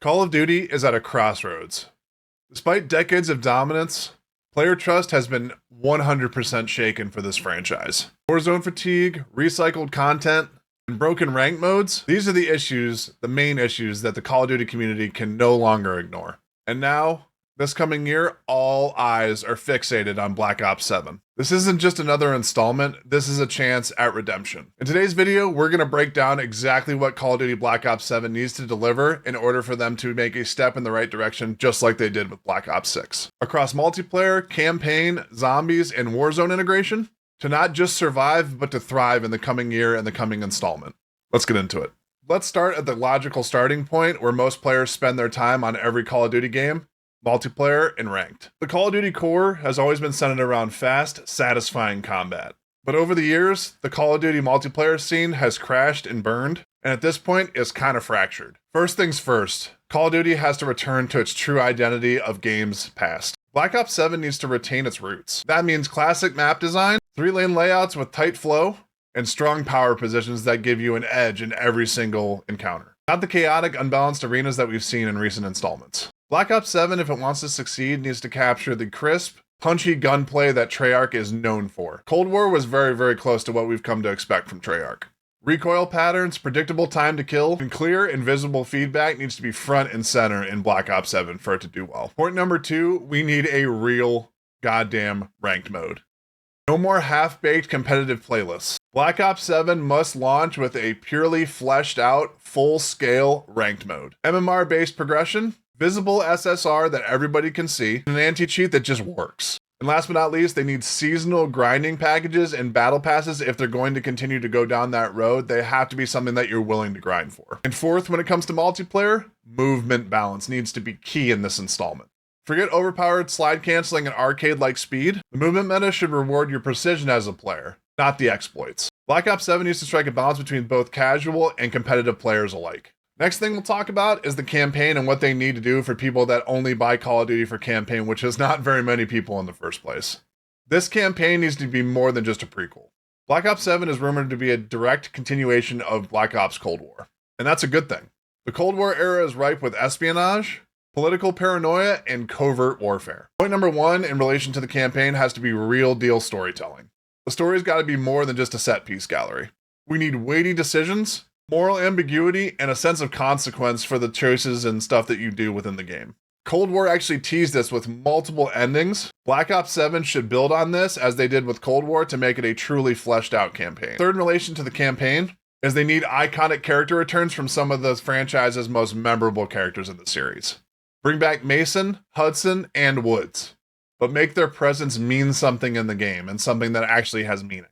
Call of Duty is at a crossroads. Despite decades of dominance, player trust has been 100% shaken for this franchise. Warzone fatigue, recycled content, and broken rank modes, these are the main issues that the Call of Duty community can no longer ignore. And now, this coming year, all eyes are fixated on Black Ops 7. This isn't just another installment, this is a chance at redemption. In today's video, we're going to break down exactly what Call of Duty Black Ops 7 needs to deliver in order for them to make a step in the right direction, just like they did with Black Ops 6. Across multiplayer, campaign, zombies, and Warzone integration, to not just survive, but to thrive in the coming year and the coming installment. Let's get into it. Let's start at the logical starting point where most players spend their time on every Call of Duty game: multiplayer and ranked. The Call of Duty core has always been centered around fast, satisfying combat. But over the years, the Call of Duty multiplayer scene has crashed and burned, and at this point is kind of fractured. First things first, Call of Duty has to return to its true identity of games past. Black Ops 7 needs to retain its roots. That means classic map design, 3-lane layouts with tight flow, and strong power positions that give you an edge in every single encounter. Not the chaotic, unbalanced arenas that we've seen in recent installments. Black Ops 7, if it wants to succeed, needs to capture the crisp, punchy gunplay that Treyarch is known for. Cold War was very, very close to what we've come to expect from Treyarch. Recoil patterns, predictable time to kill, and clear, invisible feedback needs to be front and center in Black Ops 7 for it to do well. Point number 2, we need a real goddamn ranked mode. No more half-baked competitive playlists. Black Ops 7 must launch with a purely fleshed out, full-scale ranked mode. MMR-based progression, visible SSR that everybody can see, and an anti-cheat that just works. And last but not least, they need seasonal grinding packages and battle passes. If they're going to continue to go down that road, they have to be something that you're willing to grind for. And fourth, when it comes to multiplayer, movement balance needs to be key in this installment. Forget overpowered slide canceling and arcade-like speed. The movement meta should reward your precision as a player, not the exploits. Black Ops 7 needs to strike a balance between both casual and competitive players alike. Next thing we'll talk about is the campaign and what they need to do for people that only buy Call of Duty for campaign, which is not very many people in the first place. This campaign needs to be more than just a prequel. Black Ops 7 is rumored to be a direct continuation of Black Ops Cold War, and that's a good thing. The Cold War era is ripe with espionage, political paranoia, and covert warfare. Point number 1 in relation to the campaign has to be real deal storytelling. The story's got to be more than just a set piece gallery. We need weighty decisions, moral ambiguity, and a sense of consequence for the choices and stuff that you do within the game. Cold War actually teased this with multiple endings. Black Ops 7 should build on this, as they did with Cold War, to make it a truly fleshed out campaign. Third, in relation to the campaign, is they need iconic character returns from some of the franchise's most memorable characters in the series. Bring back Mason, Hudson, and Woods, but make their presence mean something in the game, and something that actually has meaning.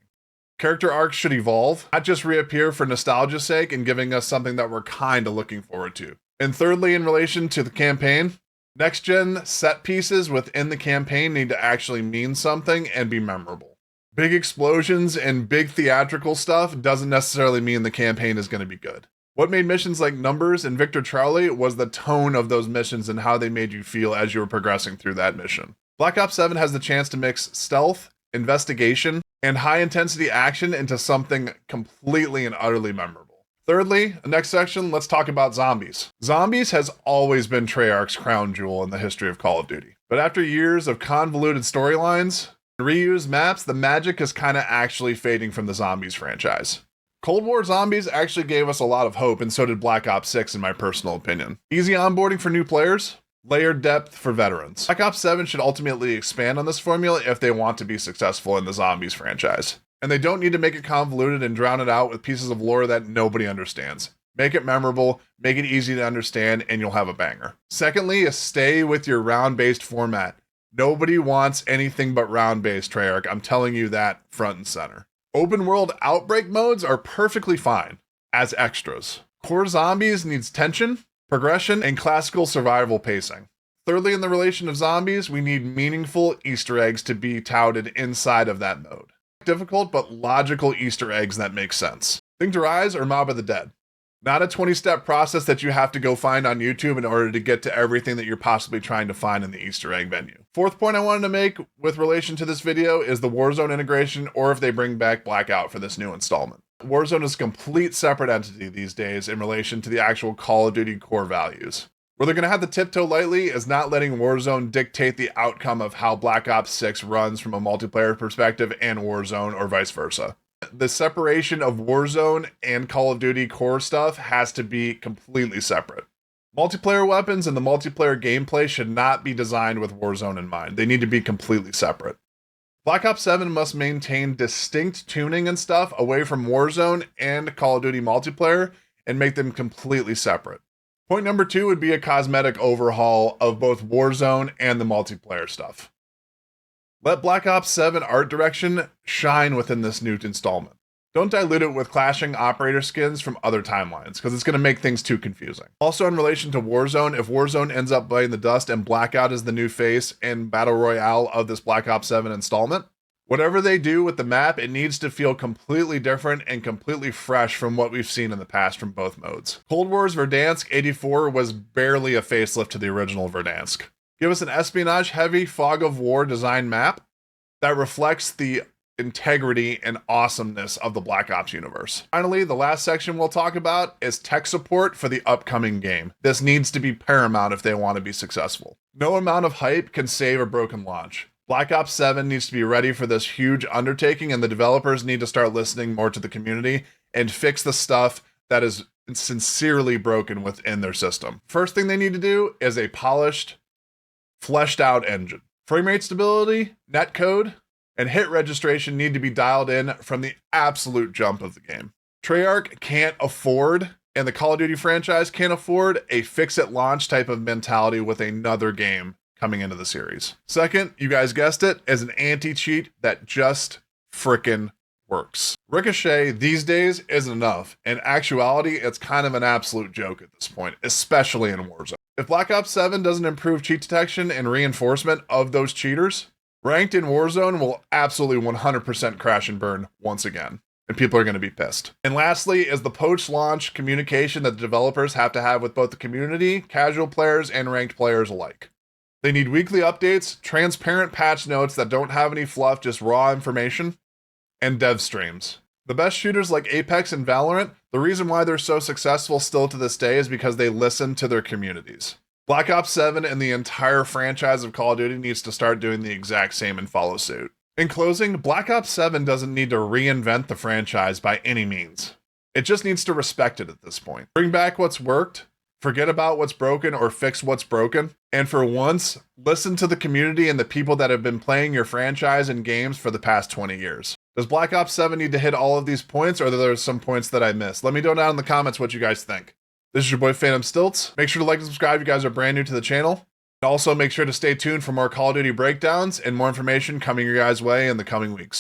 Character arcs should evolve, not just reappear for nostalgia's sake and giving us something that we're kinda looking forward to. And thirdly, in relation to the campaign, next-gen set pieces within the campaign need to actually mean something and be memorable. Big explosions and big theatrical stuff doesn't necessarily mean the campaign is going to be good. What made missions like Numbers and Victor Charlie was the tone of those missions and how they made you feel as you were progressing through that mission. Black Ops 7 has the chance to mix stealth, investigation, and high-intensity action into something completely and utterly memorable. Thirdly, the next section, let's talk about zombies. Zombies has always been Treyarch's crown jewel in the history of Call of Duty. But after years of convoluted storylines and reused maps, the magic is kind of actually fading from the Zombies franchise. Cold War Zombies actually gave us a lot of hope, and so did Black Ops 6 in my personal opinion. Easy onboarding for new players, layered depth for veterans. Black Ops 7 should ultimately expand on this formula if they want to be successful in the Zombies franchise. And they don't need to make it convoluted and drown it out with pieces of lore that nobody understands. Make it memorable, make it easy to understand, and you'll have a banger. Secondly, is stay with your round-based format. Nobody wants anything but round-based, Treyarch. I'm telling you that front and center. Open world outbreak modes are perfectly fine as extras. Core Zombies needs tension, progression, and classical survival pacing. Thirdly, in the relation of zombies, we need meaningful Easter eggs to be touted inside of that mode. Difficult but logical Easter eggs that make sense. Think to Rise or Mob of the Dead. Not a 20-step process that you have to go find on YouTube in order to get to everything that you're possibly trying to find in the Easter egg venue. Fourth point I wanted to make with relation to this video is the Warzone integration, or if they bring back Blackout for this new installment. Warzone is a complete separate entity these days in relation to the actual Call of Duty core values. Where they're going to have to tiptoe lightly is not letting Warzone dictate the outcome of how Black Ops 6 runs from a multiplayer perspective and Warzone or vice versa. The separation of Warzone and Call of Duty core stuff has to be completely separate. Multiplayer weapons and the multiplayer gameplay should not be designed with Warzone in mind. They need to be completely separate. Black Ops 7 must maintain distinct tuning and stuff away from Warzone and Call of Duty multiplayer and make them completely separate. Point number 2 would be a cosmetic overhaul of both Warzone and the multiplayer stuff. Let Black Ops 7 art direction shine within this new installment. Don't dilute it with clashing operator skins from other timelines, because it's going to make things too confusing. Also, in relation to Warzone, if Warzone ends up biting the dust and Blackout is the new face and Battle Royale of this Black Ops 7 installment, whatever they do with the map, it needs to feel completely different and completely fresh from what we've seen in the past from both modes. Cold War's Verdansk 84 was barely a facelift to the original Verdansk. Give us an espionage-heavy Fog of War design map that reflects the integrity and awesomeness of the Black Ops universe. Finally, the last section we'll talk about is tech support for the upcoming game. This needs to be paramount if they want to be successful. No amount of hype can save a broken launch. Black Ops 7 needs to be ready for this huge undertaking, and the developers need to start listening more to the community and fix the stuff that is sincerely broken within their system. First thing they need to do is a polished, fleshed out engine. Frame rate stability, netcode, and hit registration need to be dialed in from the absolute jump of the game. Treyarch can't afford, and the Call of Duty franchise can't afford, a fix-it-launch type of mentality with another game coming into the series. Second, you guys guessed it, is an anti-cheat that just frickin' works. Ricochet these days isn't enough. In actuality, it's kind of an absolute joke at this point, especially in Warzone. If Black Ops 7 doesn't improve cheat detection and reinforcement of those cheaters, ranked in Warzone will absolutely 100% crash and burn once again, and people are going to be pissed. And lastly is the post-launch communication that the developers have to have with both the community, casual players, and ranked players alike. They need weekly updates, transparent patch notes that don't have any fluff, just raw information, and dev streams. The best shooters like Apex and Valorant, the reason why they're so successful still to this day is because they listen to their communities. Black Ops 7 and the entire franchise of Call of Duty needs to start doing the exact same and follow suit. In closing, Black Ops 7 doesn't need to reinvent the franchise by any means. It just needs to respect it at this point. Bring back what's worked, forget about what's broken or fix what's broken, and for once, listen to the community and the people that have been playing your franchise and games for the past 20 years. Does Black Ops 7 need to hit all of these points, or are there some points that I missed? Let me know down in the comments what you guys think. This is your boy Phantxm. Make sure to like and subscribe if you guys are brand new to the channel. And also make sure to stay tuned for more Call of Duty breakdowns and more information coming your guys' way in the coming weeks.